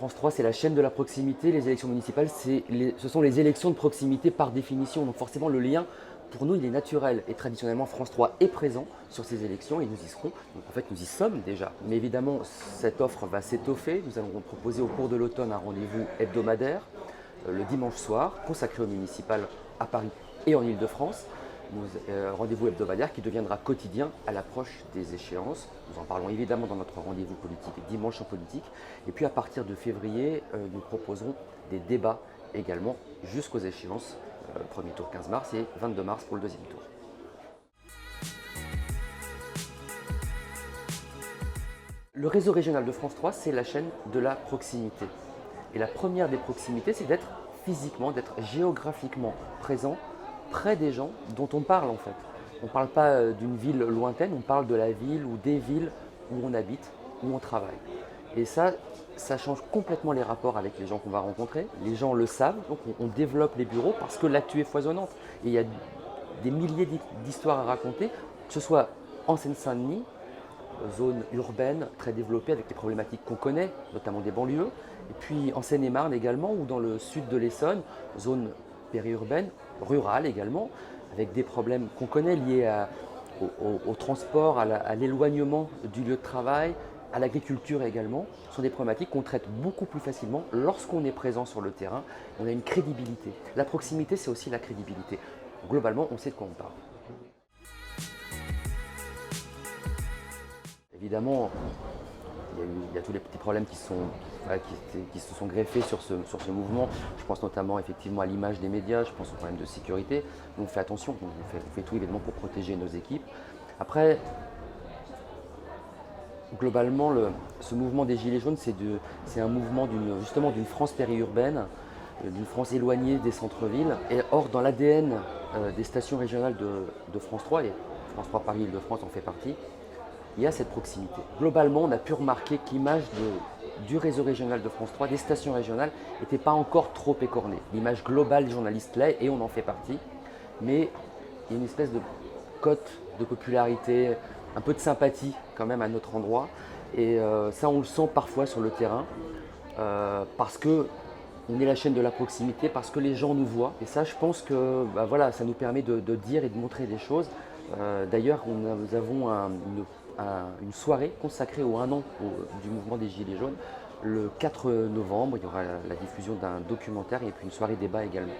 France 3, c'est la chaîne de la proximité. Les élections municipales, ce sont les élections de proximité par définition. Donc forcément, le lien, pour nous, il est naturel. Et traditionnellement, France 3 est présent sur ces élections et nous y serons. Donc en fait, nous y sommes déjà. Mais évidemment, cette offre va s'étoffer. Nous allons proposer au cours de l'automne un rendez-vous hebdomadaire, le dimanche soir, consacré au municipal à Paris et en Île-de-France. Rendez-vous hebdomadaire qui deviendra quotidien à l'approche des échéances. Nous en parlons évidemment dans notre rendez-vous politique dimanche en politique. Et puis à partir de février, nous proposerons des débats également jusqu'aux échéances. Premier tour 15 mars et 22 mars pour le deuxième tour. Le réseau régional de France 3, c'est la chaîne de la proximité. Et la première des proximités, c'est d'être physiquement, d'être géographiquement présent près des gens dont on parle en fait. On ne parle pas d'une ville lointaine, on parle de la ville ou des villes où on habite, où on travaille. Et ça change complètement les rapports avec les gens qu'on va rencontrer. Les gens le savent, donc on développe les bureaux parce que l'actu est foisonnante. Et il y a des milliers d'histoires à raconter, que ce soit en Seine-Saint-Denis, zone urbaine très développée avec les problématiques qu'on connaît, notamment des banlieues, et puis en Seine-et-Marne également, ou dans le sud de l'Essonne, zone périurbaine, rurale également, avec des problèmes qu'on connaît liés au transport, à l'éloignement du lieu de travail, à l'agriculture également. Ce sont des problématiques qu'on traite beaucoup plus facilement lorsqu'on est présent sur le terrain. On a une crédibilité. La proximité, c'est aussi la crédibilité. Globalement, on sait de quoi on parle. Évidemment, il y a tous les petits problèmes qui se sont greffés sur ce mouvement. Je pense notamment effectivement à l'image des médias, je pense aux problèmes de sécurité. Nous, on fait attention, on fait tout évidemment pour protéger nos équipes. Après, globalement, ce mouvement des Gilets jaunes, c'est un mouvement justement d'une France périurbaine, d'une France éloignée des centres-villes. Et or, dans l'ADN des stations régionales de France 3, et France 3 Paris Île-de-France en fait partie, il y a cette proximité. Globalement, on a pu remarquer que l'image du réseau régional de France 3, des stations régionales, n'était pas encore trop écornée. L'image globale des journalistes l'est et on en fait partie. Mais il y a une espèce de cote de popularité, un peu de sympathie quand même à notre endroit. Et ça, on le sent parfois sur le terrain parce que on est la chaîne de la proximité, parce que les gens nous voient. Et ça, je pense que voilà, ça nous permet de dire et de montrer des choses. D'ailleurs, nous avons une soirée consacrée au 1 an du mouvement des Gilets jaunes. Le 4 novembre, il y aura la diffusion d'un documentaire et puis une soirée débat également.